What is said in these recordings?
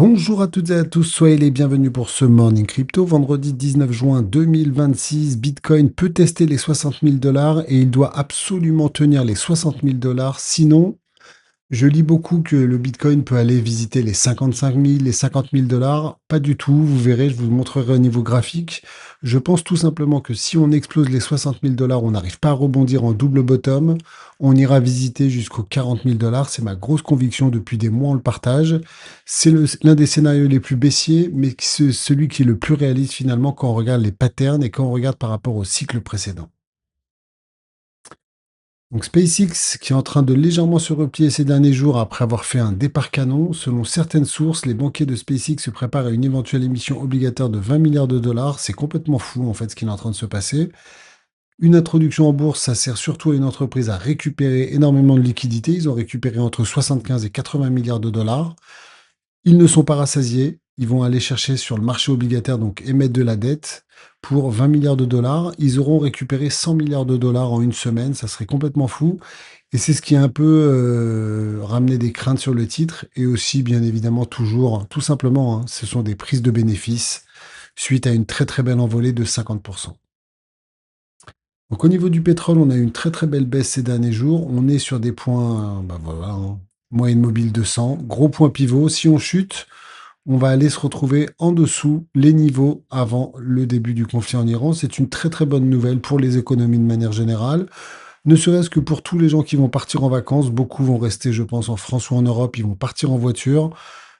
Bonjour à toutes et à tous, soyez les bienvenus pour ce Morning Crypto. Vendredi 19 juin 2026, Bitcoin peut tester les 60 000 dollars et il doit absolument tenir les 60 000 dollars. Sinon, je lis beaucoup que le Bitcoin peut aller visiter les 55 000, les 50 000 dollars. Pas du tout, vous verrez, je vous montrerai au niveau graphique. Je pense tout simplement que si on explose les 60 000 dollars, on n'arrive pas à rebondir en double bottom. On ira visiter jusqu'aux 40 000 dollars. C'est ma grosse conviction depuis des mois, on le partage. C'est l'un des scénarios les plus baissiers, mais c'est celui qui est le plus réaliste finalement quand on regarde les patterns et quand on regarde par rapport au cycle précédent. Donc SpaceX qui est en train de légèrement se replier ces derniers jours après avoir fait un départ canon. Selon certaines sources, les banquiers de SpaceX se préparent à une éventuelle émission obligataire de 20 milliards de dollars. C'est complètement fou en fait ce qui est en train de se passer. Une introduction en bourse, ça sert surtout à une entreprise à récupérer énormément de liquidités. Ils ont récupéré entre 75 et 80 milliards de dollars. Ils ne sont pas rassasiés. Ils vont aller chercher sur le marché obligataire, donc émettre de la dette pour 20 milliards de dollars. Ils auront récupéré 100 milliards de dollars en une semaine. Ça serait complètement fou. Et c'est ce qui a un peu ramené des craintes sur le titre. Et aussi, bien évidemment, toujours, tout simplement, hein, ce sont des prises de bénéfices suite à une très très belle envolée de 50%. Donc au niveau du pétrole, on a eu une très très belle baisse ces derniers jours. On est sur des points, bah voilà, hein, moyenne mobile 200, gros point pivot. Si on chute, on va aller se retrouver en dessous les niveaux avant le début du conflit en Iran. C'est une très très bonne nouvelle pour les économies de manière générale, ne serait-ce que pour tous les gens qui vont partir en vacances. Beaucoup vont rester, je pense, en France ou en Europe, ils vont partir en voiture.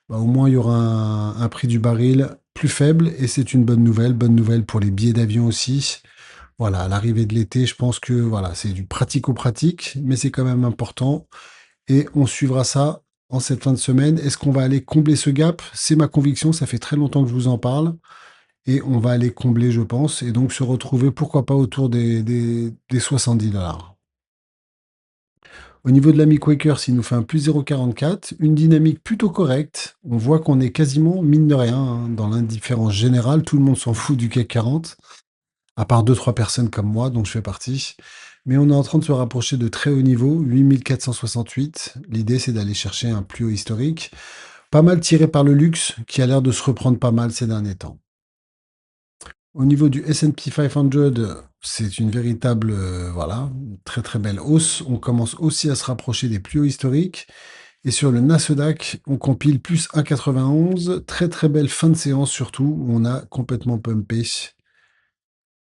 Bah, au moins, il y aura un prix du baril plus faible et c'est une bonne nouvelle pour les billets d'avion aussi. Voilà, à l'arrivée de l'été, je pense que voilà, c'est du pratico-pratique, mais c'est quand même important. Et on suivra ça en cette fin de semaine. Est-ce qu'on va aller combler ce gap? C'est ma conviction, ça fait très longtemps que je vous en parle. Et on va aller combler, je pense, et donc se retrouver, pourquoi pas, autour des 70 dollars. Au niveau de l'ami Quaker, s'il nous fait un plus 0,44, une dynamique plutôt correcte. On voit qu'on est quasiment, mine de rien, hein, dans l'indifférence générale. Tout le monde s'en fout du CAC 40, à part deux trois personnes comme moi, dont je fais partie. Mais on est en train de se rapprocher de très haut niveau, 8468. L'idée, c'est d'aller chercher un plus haut historique. Pas mal tiré par le luxe, qui a l'air de se reprendre pas mal ces derniers temps. Au niveau du S&P 500, c'est une véritable, voilà, très très belle hausse. On commence aussi à se rapprocher des plus hauts historiques. Et sur le Nasdaq, on compile plus 1,91. Très très belle fin de séance surtout, où on a complètement pumpé.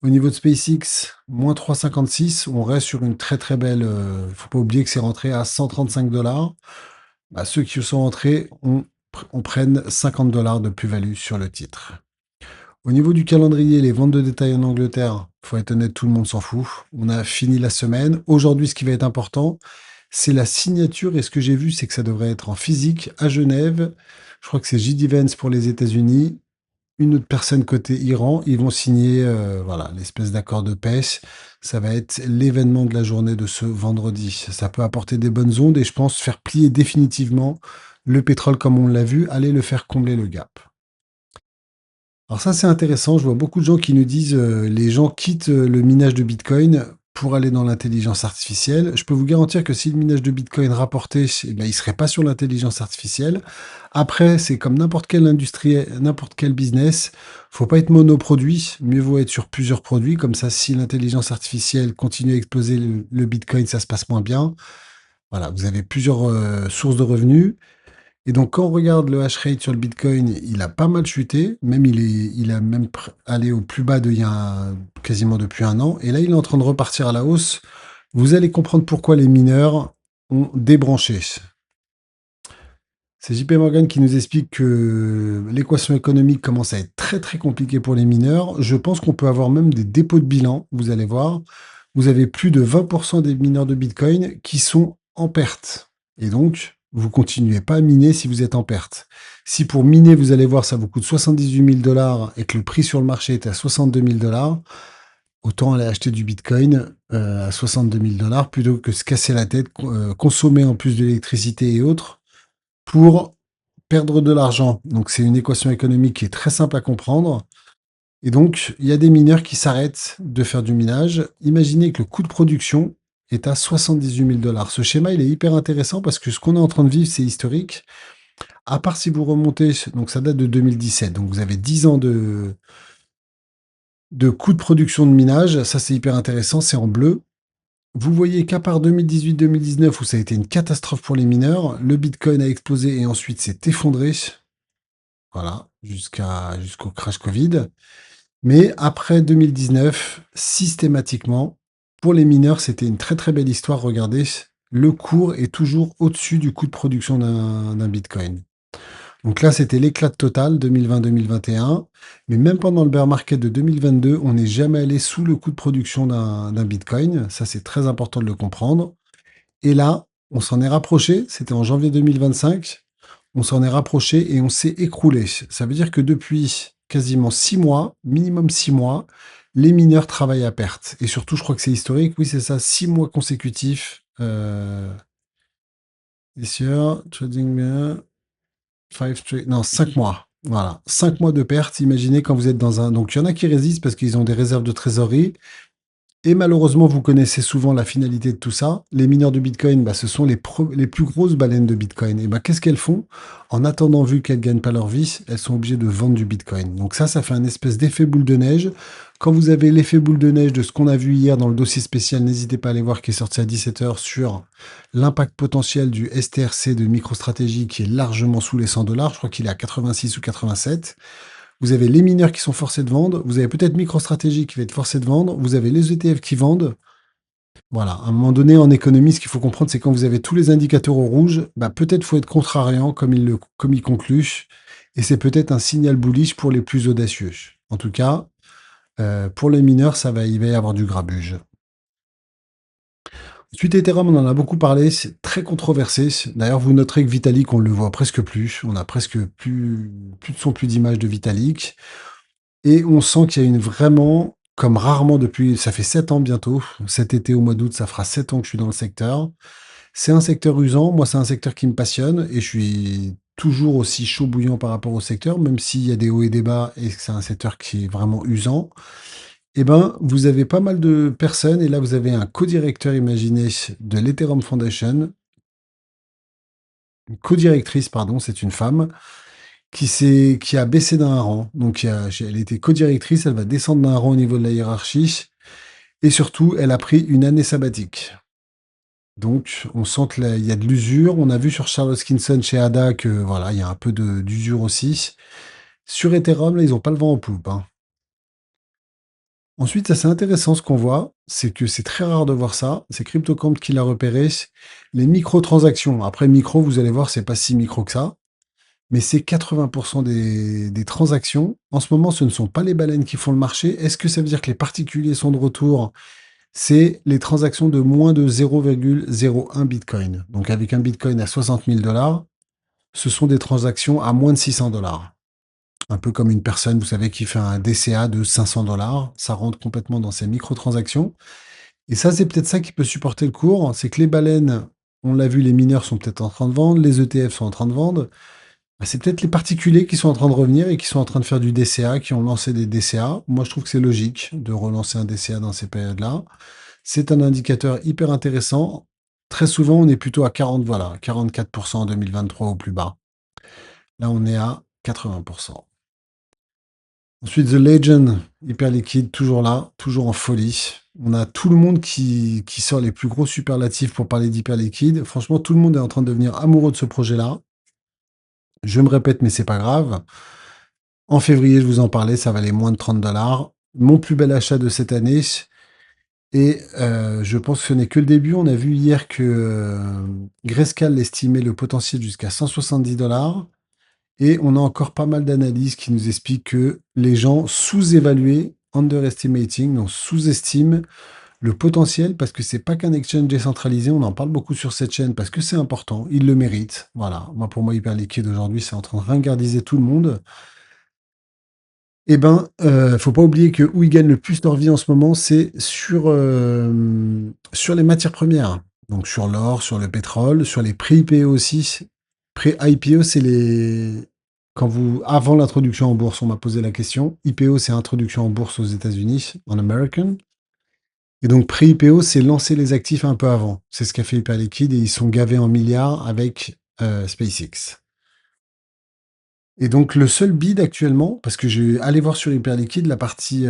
Au niveau de SpaceX, moins 3,56. On reste sur une très très belle. Faut pas oublier que c'est rentré à 135 dollars. Bah, ceux qui sont rentrés, on prenne 50 dollars de plus-value sur le titre. Au niveau du calendrier, les ventes de détail en Angleterre, faut être honnête, tout le monde s'en fout. On a fini la semaine. Aujourd'hui, ce qui va être important, c'est la signature. Et ce que j'ai vu, c'est que ça devrait être en physique à Genève. Je crois que c'est JD Vance pour les États-Unis. Une autre personne côté Iran. Ils vont signer voilà, l'espèce d'accord de pêche. Ça va être l'événement de la journée de ce vendredi. Ça peut apporter des bonnes ondes et je pense faire plier définitivement le pétrole comme on l'a vu, aller le faire combler le gap. Alors ça, c'est intéressant. Je vois beaucoup de gens qui nous disent les gens quittent le minage de Bitcoin pour aller dans l'intelligence artificielle. Je peux vous garantir que si le minage de Bitcoin rapportait, eh ben, il serait pas sur l'intelligence artificielle. Après, c'est comme n'importe quelle industrie, n'importe quel business. Faut pas être monoproduit. Mieux vaut être sur plusieurs produits. Comme ça, si l'intelligence artificielle continue à exploser le Bitcoin, ça se passe moins bien. Voilà, vous avez plusieurs sources de revenus. Et donc, quand on regarde le hash rate sur le Bitcoin, il a pas mal chuté. Même il a même allé au plus bas quasiment depuis un an. Et là, il est en train de repartir à la hausse. Vous allez comprendre pourquoi les mineurs ont débranché. C'est JP Morgan qui nous explique que l'équation économique commence à être très très compliquée pour les mineurs. Je pense qu'on peut avoir même des dépôts de bilan. Vous allez voir. Vous avez plus de 20% des mineurs de Bitcoin qui sont en perte. Et donc, vous continuez pas à miner si vous êtes en perte. Si pour miner, vous allez voir, ça vous coûte 78 000 dollars et que le prix sur le marché est à 62 000 dollars, autant aller acheter du Bitcoin à 62 000 dollars plutôt que se casser la tête, consommer en plus de l'électricité et autres pour perdre de l'argent. Donc, c'est une équation économique qui est très simple à comprendre. Et donc, il y a des mineurs qui s'arrêtent de faire du minage. Imaginez que le coût de production est à 78 000 dollars. Ce schéma, il est hyper intéressant parce que ce qu'on est en train de vivre, c'est historique. À part si vous remontez, donc ça date de 2017, donc vous avez 10 ans de coûts de production de minage, ça c'est hyper intéressant, c'est en bleu. Vous voyez qu'à part 2018-2019 où ça a été une catastrophe pour les mineurs, le Bitcoin a explosé et ensuite s'est effondré, voilà, jusqu'au crash Covid. Mais après 2019, systématiquement, pour les mineurs, c'était une très très belle histoire. Regardez, le cours est toujours au-dessus du coût de production d'un Bitcoin. Donc là, c'était l'éclat total 2020-2021. Mais même pendant le bear market de 2022, on n'est jamais allé sous le coût de production d'un Bitcoin. Ça, c'est très important de le comprendre. Et là, on s'en est rapproché. C'était en janvier 2025. On s'en est rapproché et on s'est écroulé. Ça veut dire que depuis quasiment 6 mois, minimum 6 mois, les mineurs travaillent à perte. Et surtout, je crois que c'est historique. Oui, c'est ça, 6 mois consécutifs. This year, trading, non, 5 mois. Voilà, 5 mois de perte. Imaginez quand vous êtes dans un. Donc, il y en a qui résistent parce qu'ils ont des réserves de trésorerie. Et malheureusement, vous connaissez souvent la finalité de tout ça. Les mineurs de Bitcoin, bah, ce sont les plus grosses baleines de Bitcoin. Et bah, qu'est-ce qu'elles font? En attendant, vu qu'elles ne gagnent pas leur vie, elles sont obligées de vendre du Bitcoin. Donc ça fait un espèce d'effet boule de neige. Quand vous avez l'effet boule de neige de ce qu'on a vu hier dans le dossier spécial, n'hésitez pas à aller voir qui est sorti à 17 h sur l'impact potentiel du STRC de MicroStrategy qui est largement sous les 100 dollars. Je crois qu'il est à 86 ou 87. Vous avez les mineurs qui sont forcés de vendre, vous avez peut-être MicroStrategy qui va être forcé de vendre, vous avez les ETF qui vendent. Voilà, à un moment donné, en économie, ce qu'il faut comprendre, c'est quand vous avez tous les indicateurs au rouge, bah, peut-être faut être contrariant, comme il conclut, et c'est peut-être un signal bullish pour les plus audacieux. En tout cas, pour les mineurs, il va y avoir du grabuge. Ensuite, Ethereum, on en a beaucoup parlé, c'est très controversé. D'ailleurs, vous noterez que Vitalik, on le voit presque plus. On a presque plus de son, plus d'image de Vitalik. Et on sent qu'il y a une vraiment, comme rarement depuis, ça fait 7 ans bientôt, cet été au mois d'août, ça fera 7 ans que je suis dans le secteur. C'est un secteur usant, moi c'est un secteur qui me passionne et je suis toujours aussi chaud bouillant par rapport au secteur, même s'il y a des hauts et des bas et que c'est un secteur qui est vraiment usant. Eh ben, vous avez pas mal de personnes et là vous avez un co-directeur, imaginé, de l'Ethereum Foundation, une co-directrice, pardon, c'est une femme, qui a baissé d'un rang. Donc, elle était co-directrice, elle va descendre d'un rang au niveau de la hiérarchie. Et surtout, elle a pris une année sabbatique. Donc, on sent qu'il y a de l'usure. On a vu sur Charles Hoskinson chez ADA que voilà, il y a un peu d'usure aussi. Sur Ethereum, là, ils n'ont pas le vent en poupe, hein. Ensuite, ça c'est intéressant ce qu'on voit, c'est que c'est très rare de voir ça. C'est CryptoCamp qui l'a repéré. Les microtransactions. Après, micro, vous allez voir, c'est pas si micro que ça. Mais c'est 80% des transactions. En ce moment, ce ne sont pas les baleines qui font le marché. Est-ce que ça veut dire que les particuliers sont de retour? C'est les transactions de moins de 0,01 Bitcoin. Donc avec un Bitcoin à 60 000 dollars, ce sont des transactions à moins de 600 dollars. Un peu comme une personne, vous savez, qui fait un DCA de 500 dollars. Ça rentre complètement dans ces microtransactions. Et ça, c'est peut-être ça qui peut supporter le cours. C'est que les baleines, on l'a vu, les mineurs sont peut-être en train de vendre, les ETF sont en train de vendre. Bah, c'est peut-être les particuliers qui sont en train de revenir et qui sont en train de faire du DCA, qui ont lancé des DCA. Moi, je trouve que c'est logique de relancer un DCA dans ces périodes-là. C'est un indicateur hyper intéressant. Très souvent, on est plutôt à 40, voilà, 44% en 2023 au plus bas. Là, on est à 80%. Ensuite, The Legend, hyper liquide, toujours là, toujours en folie. On a tout le monde qui sort les plus gros superlatifs pour parler d'hyper liquide. Franchement, tout le monde est en train de devenir amoureux de ce projet-là. Je me répète, mais c'est pas grave. En février, je vous en parlais, ça valait moins de 30 dollars. Mon plus bel achat de cette année. Et je pense que ce n'est que le début. On a vu hier que Grayscale estimait le potentiel jusqu'à 170 dollars. Et on a encore pas mal d'analyses qui nous expliquent que les gens sous-évaluaient, underestimating, donc sous-estiment le potentiel parce que c'est pas qu'un exchange décentralisé. On en parle beaucoup sur cette chaîne parce que c'est important. Il le mérite. Voilà. Moi, pour moi, Hyperliquide aujourd'hui, c'est en train de ringardiser tout le monde. Eh ben, faut pas oublier que où ils gagnent le plus leur vie en ce moment, c'est sur les matières premières. Donc sur l'or, sur le pétrole, sur les prix IPO aussi. Prix IPO, c'est les quand vous avant l'introduction en bourse, on m'a posé la question. IPO, c'est introduction en bourse aux États-Unis, en American. Et donc prix IPO, c'est lancer les actifs un peu avant. C'est ce qu'a fait Hyperliquide et ils sont gavés en milliards avec SpaceX. Et donc, le seul bid actuellement, parce que j'ai allé voir sur Hyperliquide la partie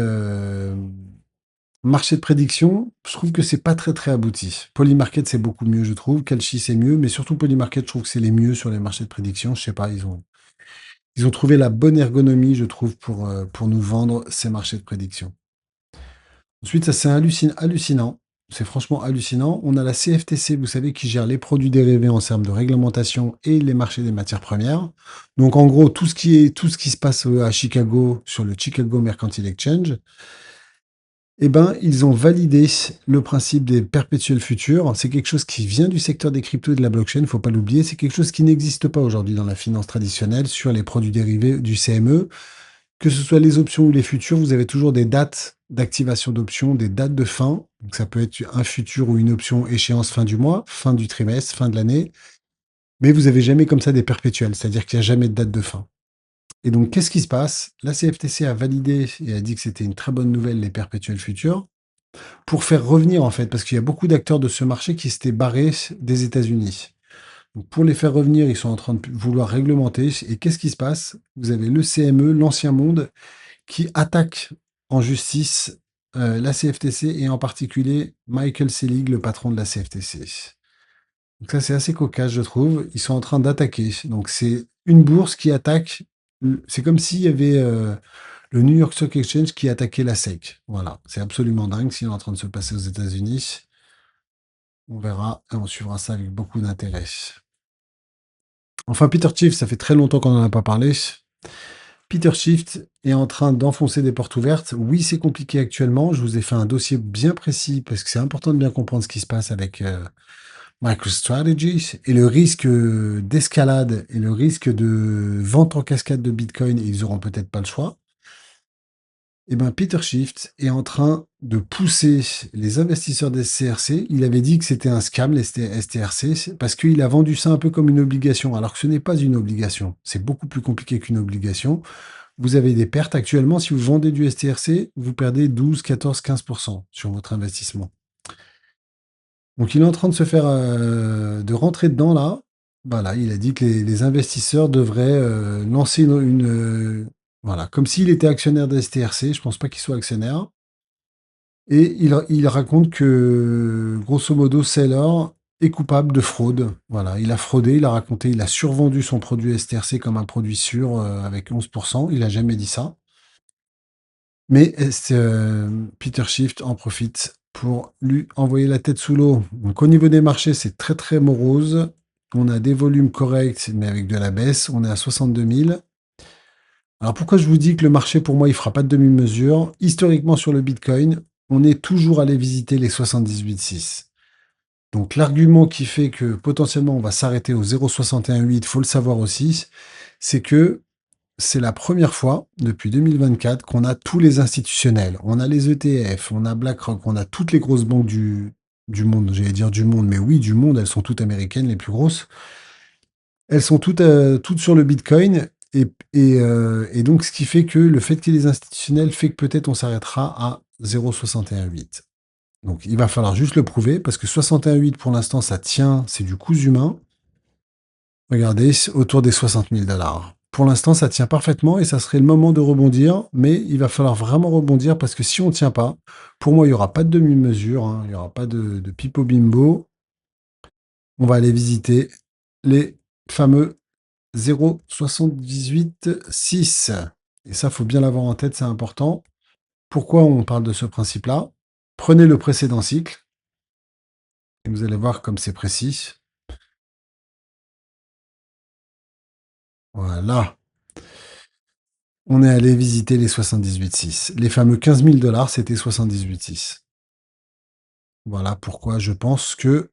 marché de prédiction, je trouve que c'est pas très très abouti. Polymarket, c'est beaucoup mieux, je trouve. Kalshi, c'est mieux, mais surtout Polymarket, je trouve que c'est les mieux sur les marchés de prédiction. Je sais pas, ils ont trouvé la bonne ergonomie, je trouve, pour nous vendre ces marchés de prédiction. Ensuite, ça c'est hallucinant. C'est franchement hallucinant. On a la CFTC, vous savez, qui gère les produits dérivés en termes de réglementation et les marchés des matières premières. Donc, en gros, tout ce qui se passe à Chicago, sur le Chicago Mercantile Exchange, eh ben, ils ont validé le principe des perpétuels futurs. C'est quelque chose qui vient du secteur des cryptos et de la blockchain, il ne faut pas l'oublier. C'est quelque chose qui n'existe pas aujourd'hui dans la finance traditionnelle sur les produits dérivés du CME. Que ce soit les options ou les futurs, vous avez toujours des dates d'activation d'options, des dates de fin. Donc ça peut être un futur ou une option échéance fin du mois, fin du trimestre, fin de l'année. Mais vous avez jamais comme ça des perpétuels, c'est-à-dire qu'il n'y a jamais de date de fin. Et donc, qu'est-ce qui se passe? La CFTC a validé et a dit que c'était une très bonne nouvelle, les perpétuels futurs, pour faire revenir, en fait, parce qu'il y a beaucoup d'acteurs de ce marché qui s'étaient barrés des États-Unis. Donc, pour les faire revenir, ils sont en train de vouloir réglementer. Et qu'est-ce qui se passe? Vous avez le CME, l'ancien monde, qui attaque en justice la CFTC et en particulier Michael Selig, le patron de la CFTC. Donc ça, c'est assez cocasse, je trouve. Ils sont en train d'attaquer. Donc c'est une bourse qui attaque. C'est comme s'il y avait le New York Stock Exchange qui attaquait la SEC. Voilà, c'est absolument dingue ce qui est en train de se passer aux États-Unis. On verra et on suivra ça avec beaucoup d'intérêt. Enfin, Peter Schiff, ça fait très longtemps qu'on n'en a pas parlé. Peter Schiff est en train d'enfoncer des portes ouvertes. Oui, c'est compliqué actuellement. Je vous ai fait un dossier bien précis parce que c'est important de bien comprendre ce qui se passe avec MicroStrategy et le risque d'escalade et le risque de vente en cascade de Bitcoin. Ils auront peut-être pas le choix. Eh ben, Peter Schiff est en train de pousser les investisseurs des STRC. Il avait dit que c'était un scam, les STRC, parce qu'il a vendu ça un peu comme une obligation, alors que ce n'est pas une obligation. C'est beaucoup plus compliqué qu'une obligation. Vous avez des pertes actuellement. Si vous vendez du STRC, vous perdez 12, 14, 15% sur votre investissement. Donc, il est en train de se faire, de rentrer dedans là. Voilà, il a dit que les investisseurs devraient lancer voilà, comme s'il était actionnaire de STRC. Je pense pas qu'il soit actionnaire. Et il raconte que, grosso modo, Saylor est coupable de fraude. Voilà, il a fraudé, il a raconté, il a survendu son produit STRC comme un produit sûr avec 11%. Il a jamais dit ça. Mais Peter Schiff en profite pour lui envoyer la tête sous l'eau. Donc au niveau des marchés, c'est très très morose. On a des volumes corrects, mais avec de la baisse. On est à 62 000. Alors pourquoi je vous dis que le marché, pour moi, il fera pas de demi-mesure? Historiquement, sur le Bitcoin, on est toujours allé visiter les 78,6. Donc l'argument qui fait que potentiellement on va s'arrêter au 0,618, il faut le savoir aussi, c'est que c'est la première fois depuis 2024 qu'on a tous les institutionnels. On a les ETF, on a BlackRock, on a toutes les grosses banques du monde. J'allais dire du monde, mais oui, du monde, elles sont toutes américaines, les plus grosses. Elles sont toutes sur le Bitcoin. Et donc, ce qui fait que le fait qu'il y ait les institutionnels fait que peut-être on s'arrêtera à 0,618. Donc, il va falloir juste le prouver parce que 61,8 pour l'instant, ça tient, c'est du coût humain. Regardez, autour des 60 000 dollars. Pour l'instant, ça tient parfaitement et ça serait le moment de rebondir, mais il va falloir vraiment rebondir parce que si on ne tient pas, pour moi, il n'y aura pas de demi-mesure, hein, il n'y aura pas de pipo bimbo. On va aller visiter les fameux 0,78,6. Et ça, faut bien l'avoir en tête, c'est important. Pourquoi on parle de ce principe-là? Prenez le précédent cycle et vous allez voir comme c'est précis. Voilà. On est allé visiter les 78,6. Les fameux 15 000 dollars, c'était 78,6. Voilà pourquoi je pense que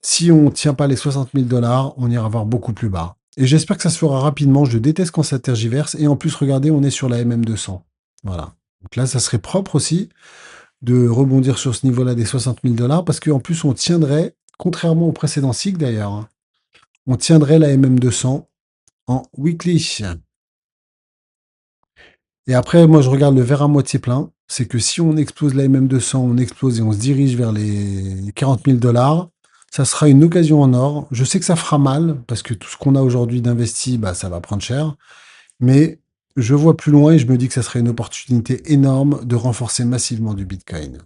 si on ne tient pas les 60 000 dollars, on ira voir beaucoup plus bas. Et j'espère que ça se fera rapidement. Je déteste quand ça tergiverse. Et en plus, regardez, on est sur la MM200. Voilà. Donc là, ça serait propre aussi de rebondir sur ce niveau-là des 60 000 dollars parce qu'en plus, on tiendrait, contrairement au précédent cycle d'ailleurs, hein, on tiendrait la MM200 en weekly. Et après, moi, je regarde le verre à moitié plein. C'est que si on explose la MM200, on explose et on se dirige vers les 40 000 dollars. Ça sera une occasion en or. Je sais que ça fera mal parce que tout ce qu'on a aujourd'hui d'investi, bah, ça va prendre cher. Mais je vois plus loin et je me dis que ça serait une opportunité énorme de renforcer massivement du Bitcoin.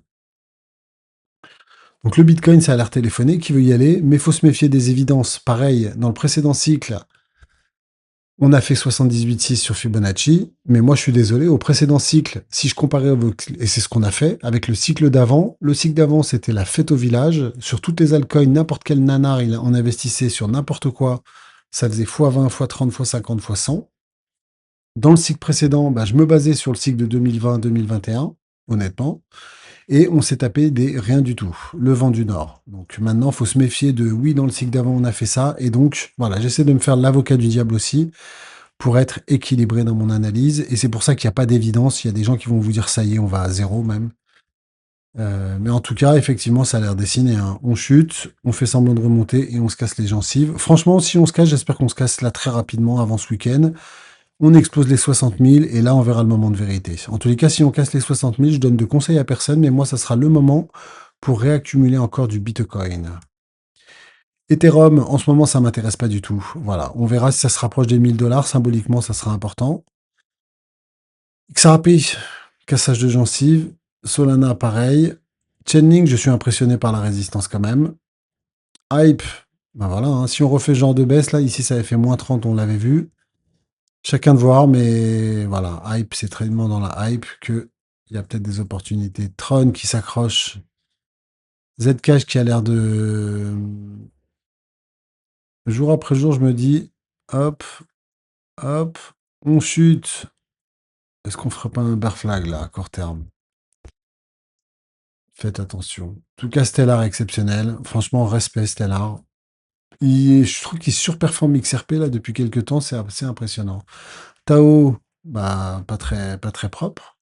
Donc le Bitcoin, ça a l'air téléphoné, qui veut y aller, mais il faut se méfier des évidences. Pareil, dans le précédent cycle, on a fait 78,6 sur Fibonacci, mais moi je suis désolé, au précédent cycle, si je comparais, et c'est ce qu'on a fait, avec le cycle d'avant c'était la fête au village, sur toutes les altcoins, n'importe quel nanar, on investissait sur n'importe quoi, ça faisait x20, x30, x50, x100. Dans le cycle précédent, bah, je me basais sur le cycle de 2020-2021, honnêtement. Et on s'est tapé des rien du tout, le vent du Nord. Donc maintenant, il faut se méfier de oui, dans le cycle d'avant, on a fait ça. Et donc, voilà, j'essaie de me faire l'avocat du diable aussi pour être équilibré dans mon analyse. Et c'est pour ça qu'il n'y a pas d'évidence. Il y a des gens qui vont vous dire ça y est, on va à zéro même. Mais en tout cas, effectivement, ça a l'air dessiné, hein. On chute, on fait semblant de remonter et on se casse les gencives. Franchement, si on se casse, j'espère qu'on se casse là très rapidement avant ce week-end. On explose les 60 000 et là, on verra le moment de vérité. En tous les cas, si on casse les 60 000, je donne de conseils à personne, mais moi, ça sera le moment pour réaccumuler encore du Bitcoin. Ethereum, en ce moment, ça m'intéresse pas du tout. Voilà, on verra si ça se rapproche des 1000 $. Symboliquement, ça sera important. XRP, cassage de gencives. Solana, pareil. Chainlink, je suis impressionné par la résistance quand même. Hype, ben voilà, hein, si on refait ce genre de baisse, là, ici, ça avait fait -30, on l'avait vu. Chacun de voir, mais voilà, hype, c'est tellement dans la hype que il y a peut-être des opportunités. Tron qui s'accroche, Zcash qui a l'air de... Jour après jour, je me dis, hop, hop, on chute. Est-ce qu'on ferait pas un bear flag là, à court terme? Faites attention. En tout cas, Stellar exceptionnel. Franchement, respect Stellar. Je trouve qu'il surperforme XRP là depuis quelques temps, c'est assez impressionnant. Tao, bah pas très propre.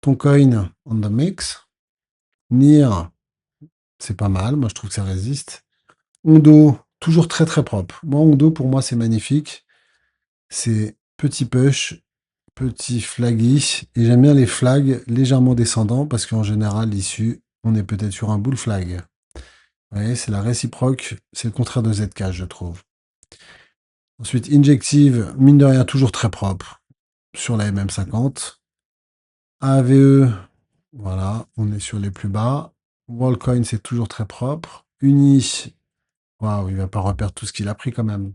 Toncoin on the mix. Nier, c'est pas mal, moi je trouve que ça résiste. Ondo, toujours très très propre. Moi, Ondo, pour moi, c'est magnifique. C'est petit push, petit flaggy. Et j'aime bien les flags légèrement descendants parce qu'en général, l'issue, on est peut-être sur un bull flag. Vous voyez, c'est la réciproque, c'est le contraire de ZK, je trouve. Ensuite, Injective, mine de rien, toujours très propre sur la MM50. AVE, voilà, on est sur les plus bas. Worldcoin, c'est toujours très propre. Uni, waouh, il va pas reperdre tout ce qu'il a pris quand même.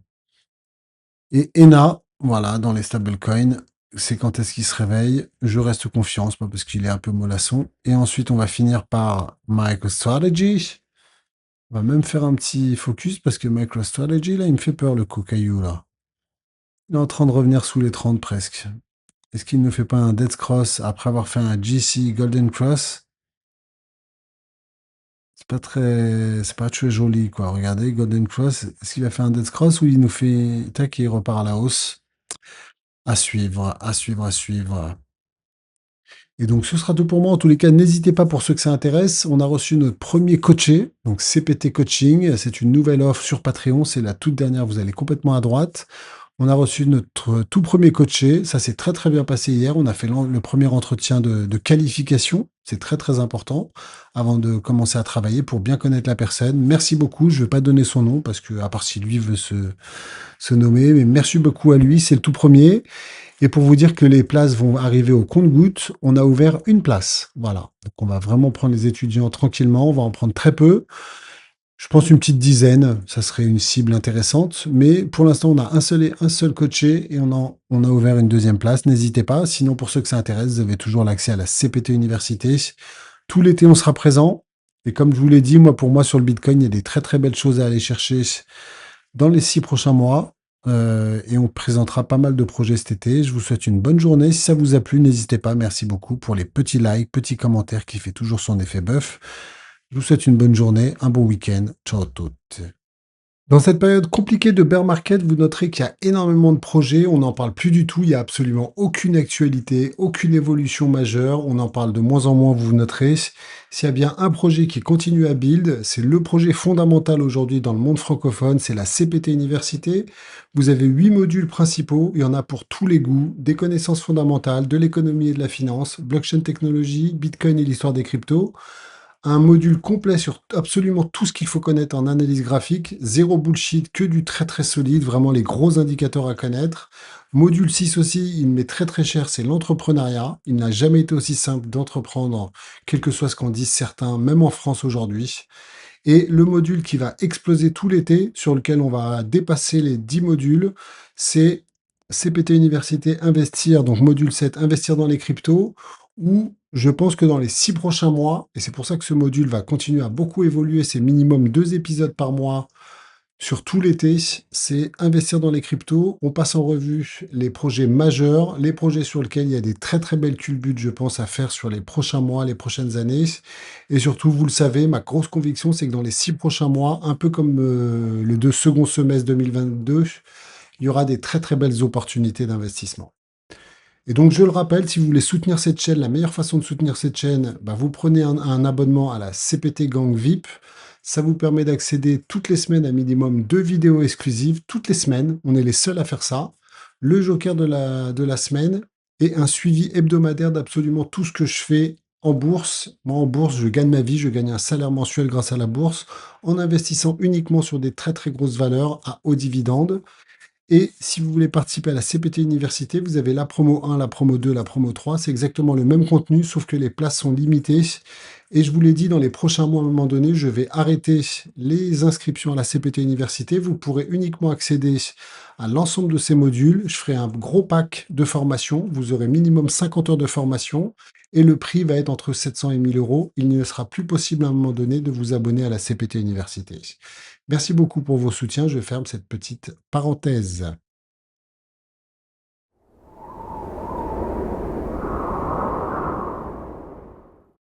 Et ENA, voilà, dans les stablecoins, c'est quand est-ce qu'il se réveille. Je reste confiance, pas parce qu'il est un peu mollasson. Et ensuite, on va finir par MicroStrategy. On va même faire un petit focus parce que MicroStrategy, là, il me fait peur, le cocaillou, là. Il est en train de revenir sous les 30 presque. Est-ce qu'il ne fait pas un Dead Cross après avoir fait un GC Golden Cross? C'est pas très joli, quoi. Regardez, Golden Cross, est-ce qu'il a fait un Dead Cross ou il nous fait tac et il repart à la hausse? À suivre, à suivre, à suivre. Et donc, ce sera tout pour moi. En tous les cas, n'hésitez pas pour ceux que ça intéresse. On a reçu notre premier coaché, donc CPT Coaching. C'est une nouvelle offre sur Patreon. C'est la toute dernière. Vous allez complètement à droite. On a reçu notre tout premier coaché. Ça s'est très, très bien passé hier. On a fait le premier entretien de qualification. C'est très, très important avant de commencer à travailler pour bien connaître la personne. Merci beaucoup. Je ne vais pas donner son nom parce que, à part si lui veut se nommer, mais merci beaucoup à lui. C'est le tout premier. Et pour vous dire que les places vont arriver au compte-gouttes, on a ouvert une place. Voilà. Donc on va vraiment prendre les étudiants tranquillement. On va en prendre très peu. Je pense une petite dizaine. Ça serait une cible intéressante. Mais pour l'instant, on a un seul coaché et on a ouvert une deuxième place. N'hésitez pas. Sinon, pour ceux que ça intéresse, vous avez toujours l'accès à la CPT Université. Tout l'été, on sera présent. Et comme je vous l'ai dit, moi, pour moi, sur le Bitcoin, il y a des très, très belles choses à aller chercher dans les 6 prochains mois. Et on présentera pas mal de projets cet été. Je vous souhaite une bonne journée. Si ça vous a plu, n'hésitez pas. Merci beaucoup pour les petits likes, petits commentaires qui fait toujours son effet bœuf. Je vous souhaite une bonne journée, un bon week-end. Ciao à toutes. Dans cette période compliquée de bear market, vous noterez qu'il y a énormément de projets, on n'en parle plus du tout, il n'y a absolument aucune actualité, aucune évolution majeure, on en parle de moins en moins, vous noterez. S'il y a bien un projet qui continue à build, c'est le projet fondamental aujourd'hui dans le monde francophone, c'est la CPT Université. Vous avez 8 modules principaux, il y en a pour tous les goûts, des connaissances fondamentales, de l'économie et de la finance, blockchain technologie, Bitcoin et l'histoire des cryptos. Un module complet sur absolument tout ce qu'il faut connaître en analyse graphique, zéro bullshit, que du très très solide, vraiment les gros indicateurs à connaître. Module 6 aussi, il m'est très très cher, c'est l'entrepreneuriat. Il n'a jamais été aussi simple d'entreprendre, quel que soit ce qu'en disent certains, même en France aujourd'hui. Et le module qui va exploser tout l'été, sur lequel on va dépasser les 10 modules, c'est CPT Université Investir, donc module 7, Investir dans les cryptos, où je pense que dans les 6 prochains mois, et c'est pour ça que ce module va continuer à beaucoup évoluer, c'est minimum 2 épisodes par mois sur tout l'été, c'est investir dans les cryptos. On passe en revue les projets majeurs, les projets sur lesquels il y a des très très belles culbutes, je pense, à faire sur les prochains mois, les prochaines années. Et surtout, vous le savez, ma grosse conviction, c'est que dans les 6 prochains mois, un peu comme le second semestre 2022, il y aura des très très belles opportunités d'investissement. Et donc, je le rappelle, si vous voulez soutenir cette chaîne, la meilleure façon de soutenir cette chaîne, bah, vous prenez un abonnement à la CPT Gang VIP. Ça vous permet d'accéder toutes les semaines à minimum 2 vidéos exclusives. Toutes les semaines, on est les seuls à faire ça. Le joker de la semaine et un suivi hebdomadaire d'absolument tout ce que je fais en bourse. Moi, en bourse, je gagne ma vie, je gagne un salaire mensuel grâce à la bourse en investissant uniquement sur des très très grosses valeurs à haut dividende. Et si vous voulez participer à la CPT Université, vous avez la promo 1, la promo 2, la promo 3. C'est exactement le même contenu, sauf que les places sont limitées. Et je vous l'ai dit, dans les prochains mois, à un moment donné, je vais arrêter les inscriptions à la CPT Université. Vous pourrez uniquement accéder à l'ensemble de ces modules. Je ferai un gros pack de formation. Vous aurez minimum 50 heures de formation. Et le prix va être entre 700 et 1000 euros. Il ne sera plus possible à un moment donné de vous abonner à la CPT Université. Merci beaucoup pour vos soutiens. Je ferme cette petite parenthèse.